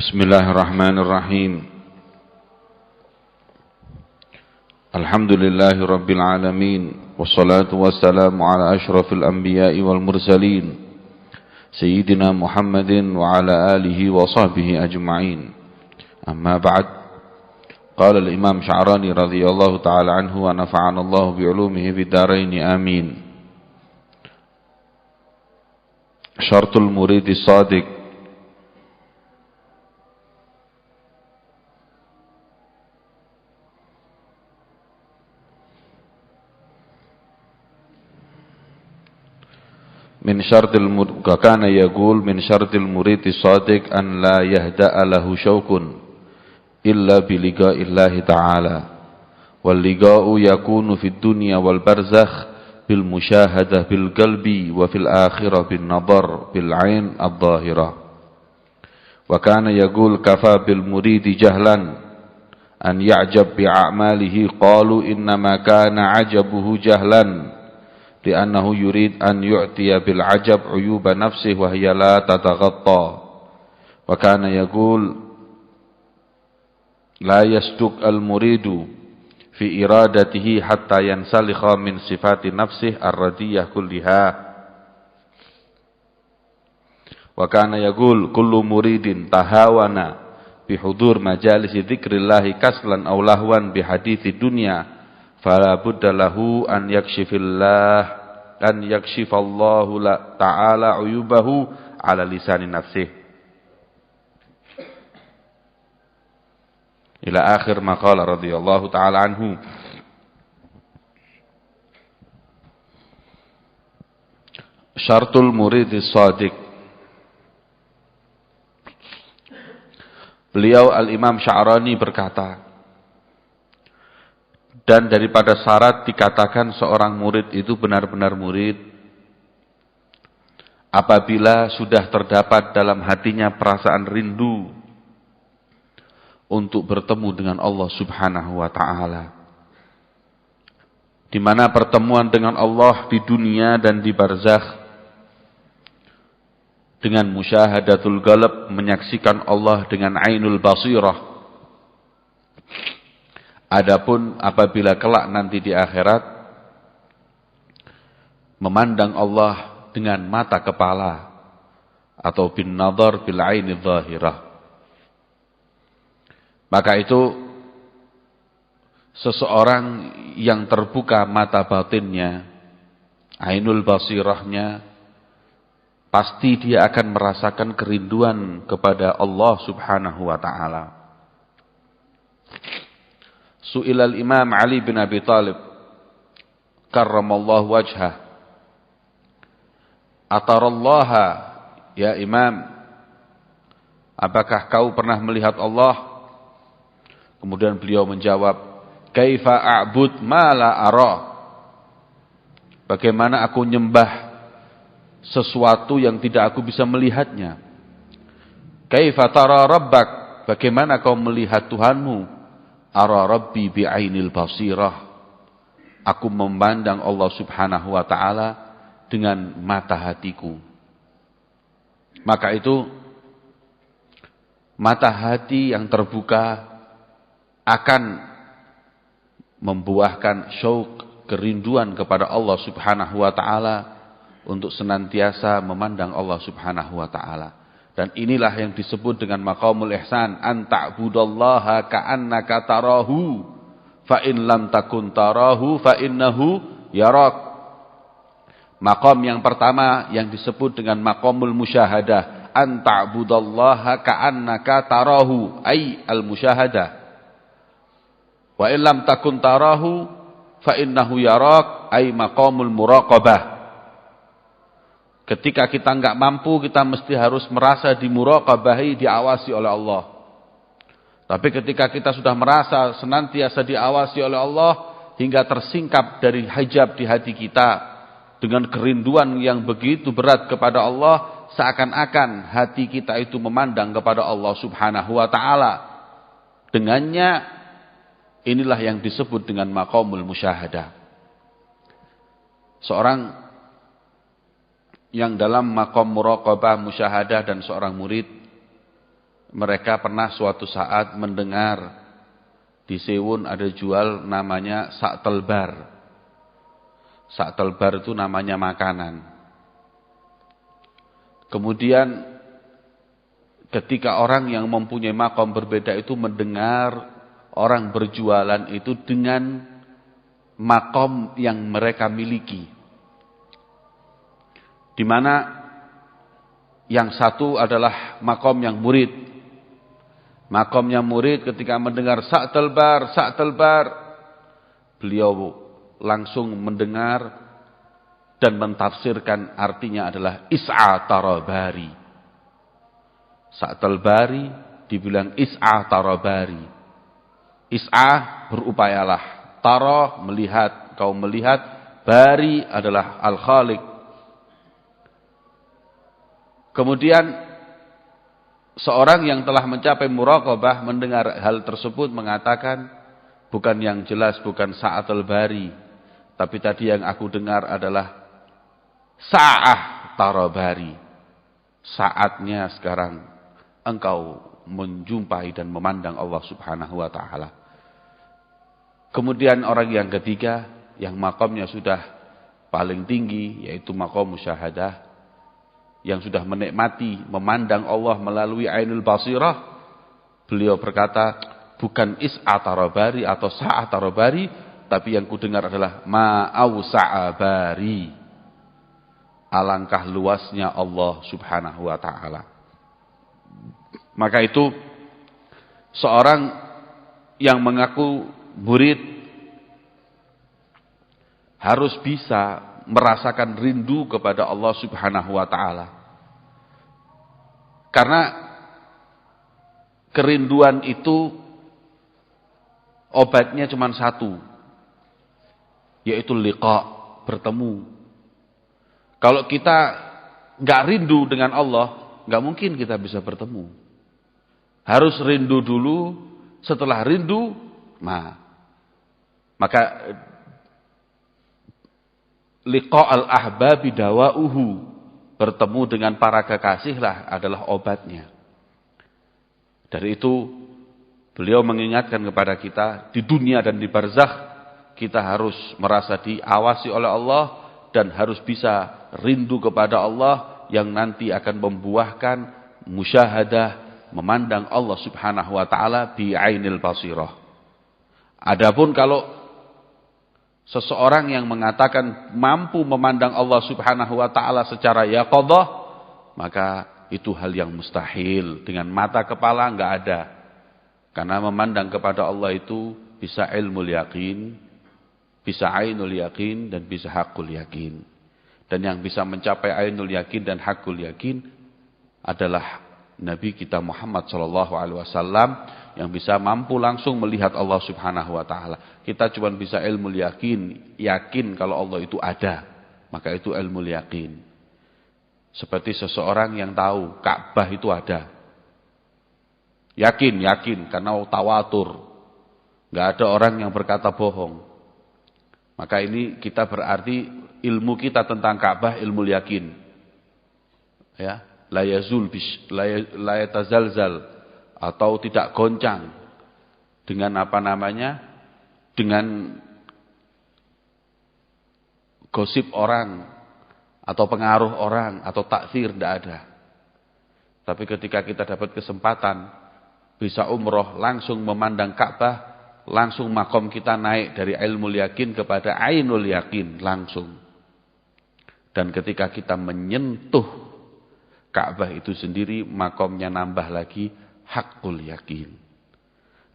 Bismillahirrahmanirrahim. Alhamdulillahi rabbil alamin. Wassalatu wassalamu ala ashrafil anbiya'i wal mursalin Sayyidina Muhammadin wa ala alihi wa sahbihi ajma'in. Amma ba'd. Qala al-imam Sya'rani radhiyallahu ta'ala anhu wa nafa'ana Allah bi'ulumihi bid-daraini amin. Syartul muridi shadiq min syartil kana yaqul min syartil muridi shadiq an la yahda'a lahu syaukun illa bi liqa'illahi ta'ala wal liqa'u yakunu fid dunya wal barzakh bil musyahadah bil qalbi wa fil akhirah bin nadar bil ain adh-dhahirah wa kana yaqul kafa bil muridi jahlan an ya'jab bi a'malihi qalu inna ma kana 'ajabuhu jahlan li'annahu yurid an yu'tiya bil 'ajab 'uyuba nafsihi wa hiya la tataghatta wa kana yaqul la yasduq al muridu fi iradatihi hatta yansalikha min sifati nafsihi ar-radiyah kulliha wa kana yaqul kullu muridin tahawana bi hudur majalisi dzikrillah kaslan aw lahwan bi hadithi dunya fala budda lahu an yakshifallahu ta'ala uyubahu ala lisani nafsih ila akhir maqala radhiyallahu ta'ala anhu. Syartul muridis shadiq. Beliau al-imam Sya'rani berkata, dan daripada syarat dikatakan seorang murid itu benar-benar murid apabila sudah terdapat dalam hatinya perasaan rindu untuk bertemu dengan Allah Subhanahu wa ta'ala, di mana pertemuan dengan Allah di dunia dan di barzakh dengan musyahadatul qalb, menyaksikan Allah dengan ainul basirah. Adapun apabila kelak nanti di akhirat memandang Allah dengan mata kepala atau bin nadhar bil aini dhahirah, maka itu seseorang yang terbuka mata batinnya, ainul basirahnya, pasti dia akan merasakan kerinduan kepada Allah Subhanahu wa ta'ala. Su'ilal Imam Ali bin Abi Thalib karramallahu wajhah, atarallaha ya Imam, apakah kau pernah melihat Allah? Kemudian beliau menjawab, kaifa a'bud ma la ara, bagaimana aku nyembah sesuatu yang tidak aku bisa melihatnya. Kaifa tara rabbak, bagaimana kau melihat Tuhanmu? Ara rabbi bi'ainil basirah, aku memandang Allah Subhanahu wa ta'ala dengan mata hatiku. Maka itu mata hati yang terbuka akan membuahkan syauq, kerinduan kepada Allah Subhanahu wa ta'ala untuk senantiasa memandang Allah Subhanahu wa ta'ala. Dan inilah yang disebut dengan maqamul ihsan, an ta'budallaha ka'annaka tarahu fa in lam takun tarahu fa innahu yarak. Maqam yang pertama yang disebut dengan maqamul musyahadah, an ta'budallaha ka'annaka tarahu, ay al musyahadah. Wa in lam takun tarahu fa innahu yarak, ay maqamul muraqabah. Ketika kita enggak mampu, kita mesti harus merasa dimuraqabahi, diawasi oleh Allah. Tapi ketika kita sudah merasa senantiasa diawasi oleh Allah hingga tersingkap dari hijab di hati kita dengan kerinduan yang begitu berat kepada Allah, seakan-akan hati kita itu memandang kepada Allah Subhanahu wa ta'ala. Dengannya inilah yang disebut dengan maqamul musyahadah. Seorang yang dalam maqam muraqabah musyahadah dan seorang murid mereka pernah suatu saat mendengar di Sewun ada jual namanya saktelbar. Saktelbar itu namanya makanan. Kemudian ketika orang yang mempunyai makom berbeda itu mendengar orang berjualan itu dengan makom yang mereka miliki, di mana yang satu adalah makom yang murid. Makomnya murid ketika mendengar saktelbar, beliau langsung mendengar dan mentafsirkan artinya adalah is'a tarabari. Saktelbari dibilang is'a tarabari. Is'a berupayalah, tara melihat, kau melihat, bari adalah al-khaliq. Kemudian seorang yang telah mencapai muraqabah mendengar hal tersebut mengatakan, bukan yang jelas, bukan sa'atul bari, tapi tadi yang aku dengar adalah sa'ah tarabari. Saatnya sekarang engkau menjumpai dan memandang Allah Subhanahu wa taala. Kemudian orang yang ketiga yang makamnya sudah paling tinggi, yaitu maqam musyahadah, yang sudah menikmati memandang Allah melalui ainul basirah, beliau berkata, bukan is'a tarabari atau sa'a tarabari, tapi yang kudengar adalah ma'ausa'a bari. Alangkah luasnya Allah Subhanahu wa taala. Maka itu seorang yang mengaku murid harus bisa merasakan rindu kepada Allah Subhanahu wa taala. Karena kerinduan itu obatnya cuma satu, yaitu liqa, bertemu. Kalau kita nggak rindu dengan Allah, nggak mungkin kita bisa bertemu. Harus rindu dulu, setelah rindu, maka liqa al-ahbabi dawa'uhu, bertemu dengan para kekasihlah adalah obatnya. Dari itu beliau mengingatkan kepada kita, di dunia dan di barzakh kita harus merasa diawasi oleh Allah dan harus bisa rindu kepada Allah yang nanti akan membuahkan musyahadah, memandang Allah Subhanahu wa taala bi ainil basirah. Adapun kalau seseorang yang mengatakan mampu memandang Allah Subhanahu wa taala secara yaqadhah, maka itu hal yang mustahil. Dengan mata kepala enggak ada. Karena memandang kepada Allah itu bisa ilmul yakin, bisa ainul yakin, dan bisa hakul yakin. Dan yang bisa mencapai ainul yakin dan hakul yakin adalah Nabi kita Muhammad sallallahu alaihi wasallam, yang bisa mampu langsung melihat Allah Subhanahu wa taala. Kita cuma bisa ilmu yakin kalau Allah itu ada. Maka itu ilmu yakin. Seperti seseorang yang tahu Ka'bah itu ada. Yakin karena tawatur. Enggak ada orang yang berkata bohong. Maka ini kita berarti ilmu kita tentang Ka'bah ilmu yakin. Ya, la yatazalzal, atau tidak goncang dengan dengan gosip orang atau pengaruh orang atau taksir, tidak ada. Tapi ketika kita dapat kesempatan bisa umroh, langsung memandang Ka'bah, langsung makom kita naik dari ilmu yakin kepada ainul yakin langsung. Dan ketika kita menyentuh Ka'bah itu sendiri, makomnya nambah lagi hakul yakin.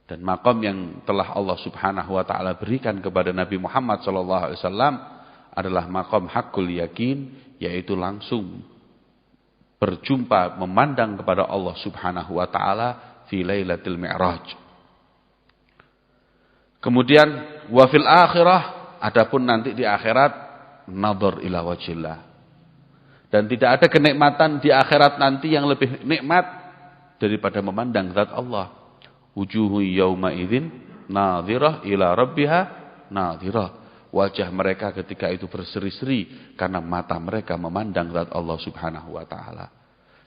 Dan makom yang telah Allah Subhanahu wa taala berikan kepada Nabi Muhammad sallallahu alaihi wasallam adalah makom hakul yakin, yaitu langsung berjumpa memandang kepada Allah Subhanahu wa taala fi lailatul mi'raj. Kemudian wa fil akhirah, adapun nanti di akhirat, nadhar ila wajhillah. Dan tidak ada kenikmatan di akhirat nanti yang lebih nikmat daripada memandang zat Allah. Wujuhu yawma idzin nadhirah ila rabbiha nadhirah. Wajah mereka ketika itu berseri-seri karena mata mereka memandang zat Allah Subhanahu wa taala.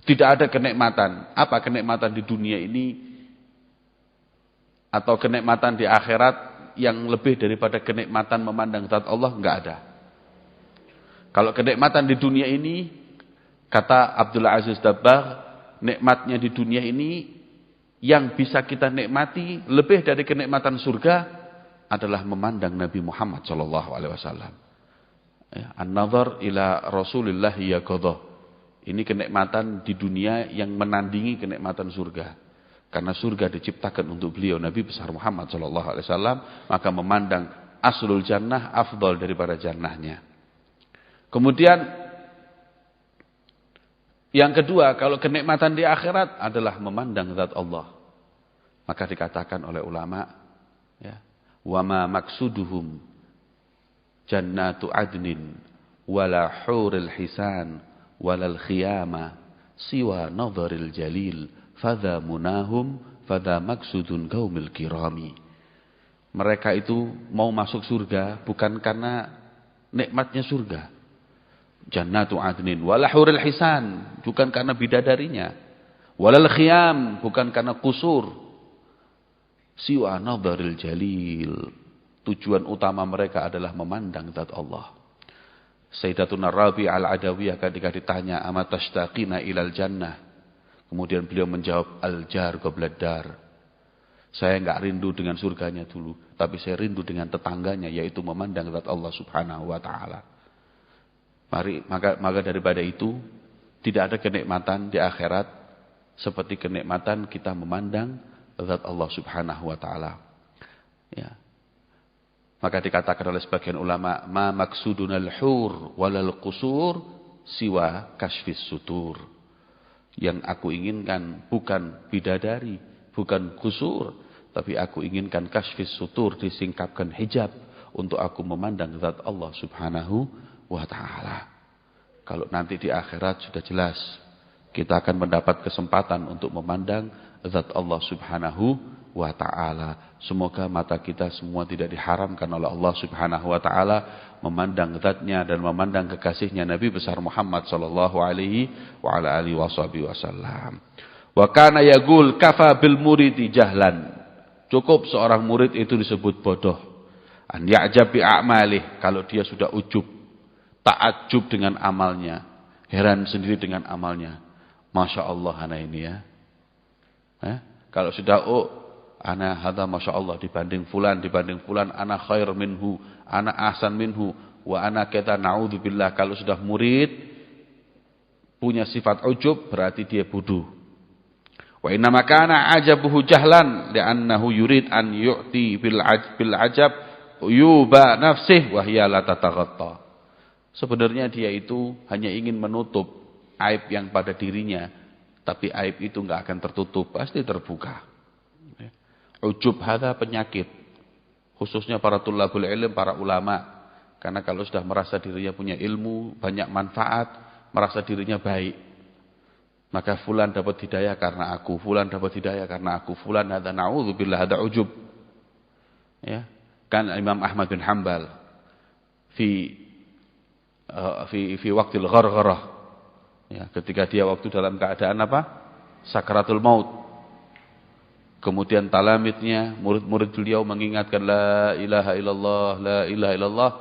Tidak ada kenikmatan. Apa kenikmatan di dunia ini atau kenikmatan di akhirat yang lebih daripada kenikmatan memandang zat Allah? Enggak ada. Kalau kenikmatan di dunia ini, kata Abdul Aziz Dabbagh, nikmatnya di dunia ini yang bisa kita nikmati lebih dari kenikmatan surga adalah memandang Nabi Muhammad SAW. An-nazar ila Rasulillah yaqadhah. Ini kenikmatan di dunia yang menandingi kenikmatan surga. Karena surga diciptakan untuk beliau Nabi besar Muhammad SAW, maka memandang aslul jannah afdal daripada jannahnya. Kemudian yang kedua, kalau kenikmatan di akhirat adalah memandang zat Allah. Maka dikatakan oleh ulama, ya, wa ma maksuduhum jannatu adnin wala huril hisan walal khiyama siwa nadharil jalil fadha munahum fadha maksudun qaumil kirami. Mereka itu mau masuk surga bukan karena nikmatnya surga, jannatu adnin, wala huril hisan, bukan karena bidadarinya, walal khiyam, bukan karena kusur, siwa nadharil jalil, tujuan utama mereka adalah memandang zat Allah. Sayyidatuna Rabi al-Adawiyah ketika ditanya amatastaqina ilal jannah, kemudian beliau menjawab al-jar qablad dar. Saya enggak rindu dengan surganya dulu, tapi saya rindu dengan tetangganya, yaitu memandang zat Allah Subhanahu wa taala. Maka daripada itu tidak ada kenikmatan di akhirat seperti kenikmatan kita memandang zat Allah Subhanahu wa taala. Ya. Maka dikatakan oleh sebagian ulama, ma maksudunal hur walal qusur siwa kasfis sutur. Yang aku inginkan bukan bidadari, bukan kusur, tapi aku inginkan kasfis sutur, disingkapkan hijab untuk aku memandang zat Allah Subhanahu wa ta'ala. Kalau nanti di akhirat sudah jelas, kita akan mendapat kesempatan untuk memandang zat Allah Subhanahu wa ta'ala. Semoga mata kita semua tidak diharamkan oleh Allah Subhanahu wa ta'ala memandang zatnya dan memandang kekasihnya Nabi besar Muhammad sallallahu alaihi wa ala alihi wasallam. Wa kana yaqul kafa bil muridi jahlan. Cukup seorang murid itu disebut bodoh. An ya'jab bi a'malih, kalau dia sudah ujub, ta'ajjub dengan amalnya, heran sendiri dengan amalnya. Masya Allah anak ini ya. Kalau sudah ana hadza masyaallah dibanding fulan ana khair minhu, ana ahsan minhu, wa ana kita naudzubillah. Kalau sudah murid punya sifat ujub berarti dia bodoh. Wa inna makana ajabuhu jahlan li'annahu yurid an yu'ti bil ajab yuba nafsih wa hiya la tataghatta. Sebenarnya dia itu hanya ingin menutup aib yang pada dirinya, tapi aib itu enggak akan tertutup, pasti terbuka. Ujub hadza penyakit, khususnya para tulabul ilm, para ulama. Karena kalau sudah merasa dirinya punya ilmu, banyak manfaat, merasa dirinya baik, maka fulan dapat hidayah karena aku, fulan dapat hidayah karena aku, fulan hadza na'udzubillah hadza ujub. Ya, kan Imam Ahmad bin Hanbal fi waqtil ghargharah, ya, ketika dia waktu dalam keadaan apa? Sakaratul maut. Kemudian talamidnya, murid-murid beliau mengingatkan la ilaha illallah, la ilaha illallah.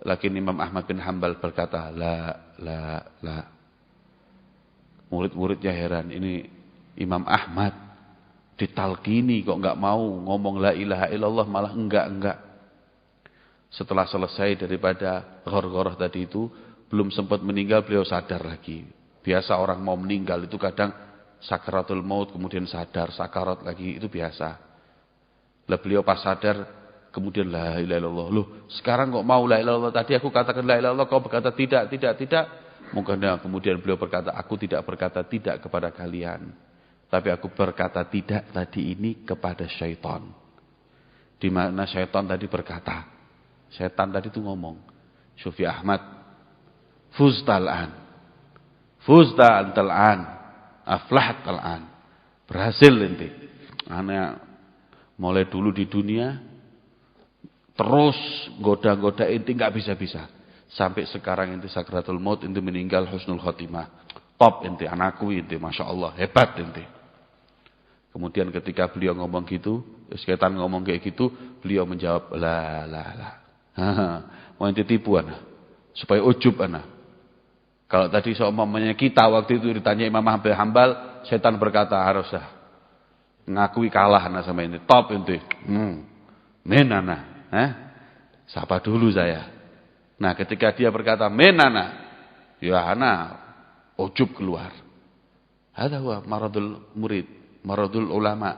Lakin Imam Ahmad bin Hanbal berkata la. Murid-muridnya heran, ini Imam Ahmad ditalkini kok enggak mau ngomong la ilaha illallah, malah enggak. Setelah selesai daripada ghor-ghoroh tadi itu, belum sempat meninggal beliau sadar lagi. Biasa orang mau meninggal itu kadang sakaratul maut kemudian sadar, sakarat lagi, itu biasa. Lah beliau pas sadar kemudian la ilaha illallah. Loh, sekarang kok mau la ilaha illallah? Tadi aku katakan la ilaha illallah, kau berkata tidak. Kemudian beliau berkata, aku tidak berkata tidak kepada kalian, tapi aku berkata tidak tadi ini kepada syaitan. Di mana syaitan tadi berkata, syaitan tadi itu ngomong, Syufi Ahmad, fuzta antal an, aflahat al-an, berhasil ente. Anak mulai dulu di dunia terus goda-goda ente nggak bisa-bisa, sampai sekarang ente sakratul maut, ente meninggal husnul khotimah. top ente, anakku ente, Masya Allah, hebat ente. Kemudian ketika beliau ngomong gitu, setan ngomong kayak gitu, beliau menjawab, lah. Mau ente tipu anak, supaya ujub anak. Kalau tadi seumpamanya kita waktu itu ditanya Imam Ahmad bin Hanbal, setan berkata, haruslah ngakui kalah anak sama ini, top ente. Men anak, sapa dulu saya. Nah ketika dia berkata men anak, ya anak ujub keluar. Ada huwa maradul murid, maradul ulama.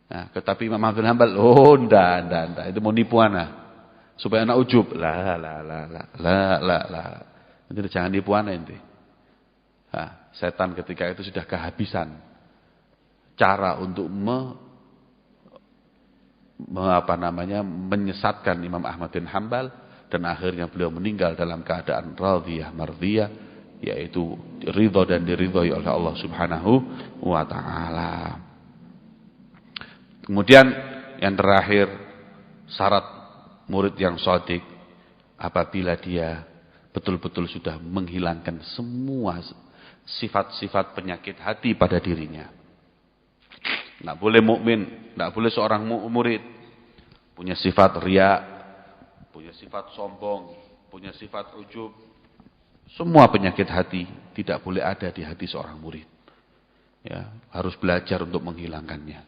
Nah, tetapi Imam Ahmad bin Hanbal, ndak, itu mau nipu anak. Supaya anak ujub. La. Itu jangan nipu anak ente. Nah, setan ketika itu sudah kehabisan cara untuk menyesatkan Imam Ahmad bin Hanbal, dan akhirnya beliau meninggal dalam keadaan radhiyah mardhiyah, yaitu ridha dan diridhai oleh Allah Subhanahu wa taala. Kemudian yang terakhir, syarat murid yang shadiq apabila dia betul-betul sudah menghilangkan semua sifat-sifat penyakit hati pada dirinya. Tidak boleh mukmin, tidak boleh seorang murid punya sifat riya, punya sifat sombong, punya sifat ujub. Semua penyakit hati tidak boleh ada di hati seorang murid. Ya, harus belajar untuk menghilangkannya.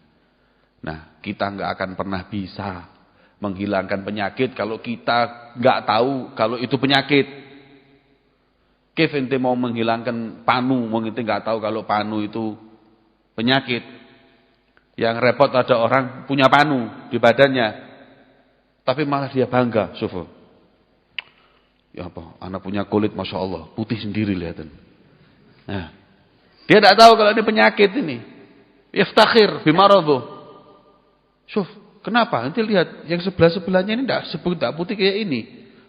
Nah, kita nggak akan pernah bisa menghilangkan penyakit kalau kita nggak tahu kalau itu penyakit. Kif ente mau menghilangkan panu, ente nggak tahu kalau panu itu penyakit. Yang repot ada orang punya panu di badannya, tapi malah dia bangga, syukur. Ya apa, anak punya kulit Masya Allah, putih sendiri lihatin. Nah, dia tidak tahu kalau ini penyakit ini. Yaftakhir bimaradhu. Syuf, kenapa? Nanti lihat yang sebelah-sebelahnya ini tidak putih kayak ini.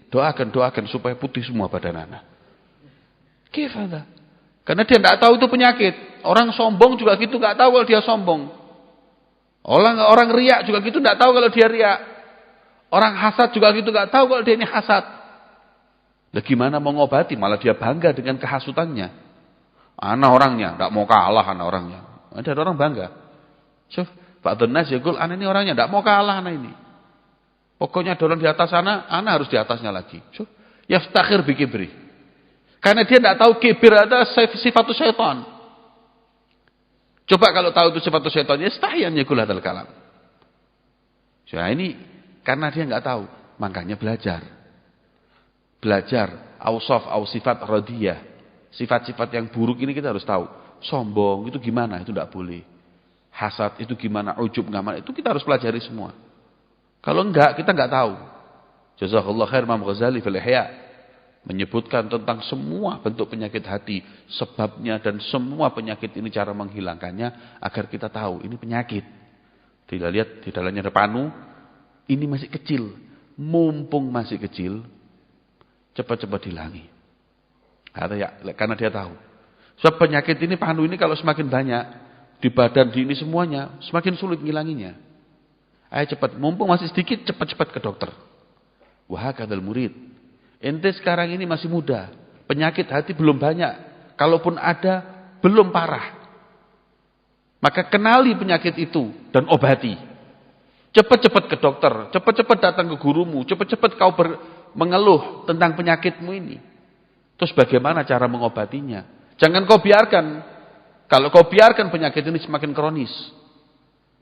Doakan supaya putih semua badan anak. Gimana? Karena dia tidak tahu itu penyakit. Orang sombong juga gitu, nggak tahu kalau dia sombong. Orang riak juga gitu, nggak tahu kalau dia riak. Orang hasad juga gitu, nggak tahu kalau dia ini hasad. Lah gimana mau ngobati? Malah dia bangga dengan kehasutannya. Anak orangnya, nggak mau kalah anak orangnya. Ada orang bangga. Syuf, Pak Donas ya gul, anak ini orangnya nggak mau kalah anak ini. Pokoknya ada orang di atas anak harus di atasnya lagi. Syuf, yaftakhir bikibri. Karena dia tidak tahu kibir adalah sifat syaitan. Coba kalau tahu itu sifat syaitan, ya stahiyan yakul hadzal kalam. Nah ini karena dia nggak tahu, makanya belajar. Belajar ausaf, sifat radiyah. Sifat-sifat yang buruk ini kita harus tahu. Sombong itu gimana? Itu tidak boleh. Hasad itu gimana? Ujub gimana? Itu kita harus pelajari semua. Kalau enggak, kita enggak tahu. Jazakallahu khair Imam Ghazali fil Ihya menyebutkan tentang semua bentuk penyakit hati, sebabnya dan semua penyakit ini cara menghilangkannya agar kita tahu ini penyakit. Tidak lihat di dalamnya ada panu, ini masih kecil. Mumpung masih kecil, cepat-cepat hilangi. Karena dia tahu. Sebab penyakit ini, panu ini kalau semakin banyak di badan di ini semuanya, semakin sulit ngilanginya. Ayo cepat, mumpung masih sedikit, cepat-cepat ke dokter. Wahakadzal murid. Ente sekarang ini masih muda, penyakit hati belum banyak, kalaupun ada belum parah. Maka kenali penyakit itu dan obati. Cepat-cepat ke dokter, cepat-cepat datang ke gurumu, cepat-cepat kau mengeluh tentang penyakitmu ini. Terus bagaimana cara mengobatinya? Jangan kau biarkan. Kalau kau biarkan penyakit ini semakin kronis,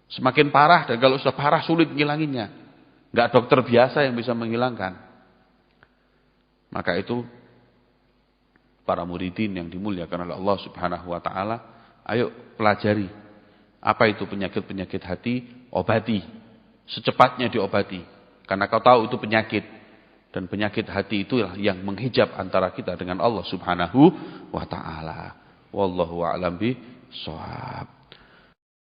semakin parah, dan kalau sudah parah sulit ngilanginnya. Enggak dokter biasa yang bisa menghilangkan. Maka itu para muridin yang dimuliakan oleh Allah Subhanahu wa taala, ayo pelajari apa itu penyakit-penyakit hati, obati. Secepatnya diobati. Karena kau tahu itu penyakit, dan penyakit hati itulah yang menghijab antara kita dengan Allah Subhanahu wa taala. Wallahu a'lam bishawab.